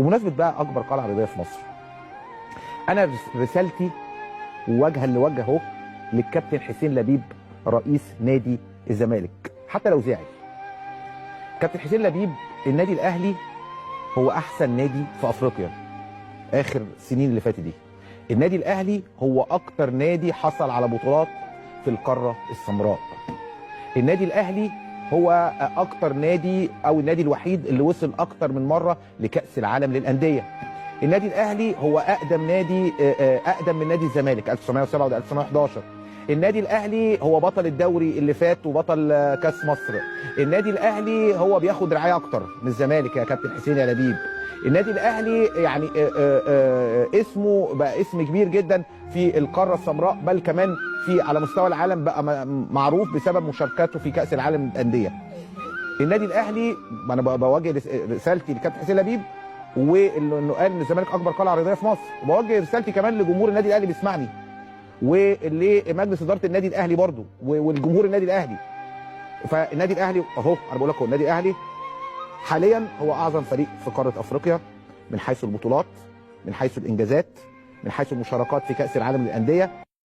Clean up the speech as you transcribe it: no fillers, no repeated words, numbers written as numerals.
وبمناسبه بقى اكبر قلعه رياضيه في مصر، انا رسالتي وجها لوجه اهو للكابتن حسين لبيب رئيس نادي الزمالك حتى لو زعل. كابتن حسين لبيب، النادي الاهلي هو احسن نادي في افريقيا اخر السنين اللي فاتت دي. النادي الاهلي هو اكتر نادي حصل على بطولات في القاره السمراء. النادي الاهلي هو اكتر نادي او النادي الوحيد اللي وصل اكتر من مره لكاس العالم للانديه. النادي الاهلي هو اقدم نادي، اقدم من نادي الزمالك 1907 و 1911. النادي الاهلي هو بطل الدوري اللي فات وبطل كاس مصر. النادي الاهلي هو بياخد رعايه اكتر من الزمالك يا كابتن حسين يا لبيب. النادي الاهلي يعني اسمه بقى اسم كبير جدا في القاره السمراء، بل كمان في على مستوى العالم بقى معروف بسبب مشاركاته في كاس العالم للانديه. النادي الاهلي، انا بوجه رسالتي لكابتن حسين لبيب وانه قال ان الزمالك اكبر قلعه رياضيه في مصر، وبوجه رسالتي كمان لجمهور النادي الاهلي بيسمعني واللي مجلس اداره النادي الاهلي برضه والجمهور النادي الاهلي. فالنادي الاهلي اهو، انا بقول لكم النادي الاهلي حاليا هو اعظم فريق في قاره افريقيا من حيث البطولات، من حيث الانجازات، من حيث المشاركات في كاس العالم للانديه.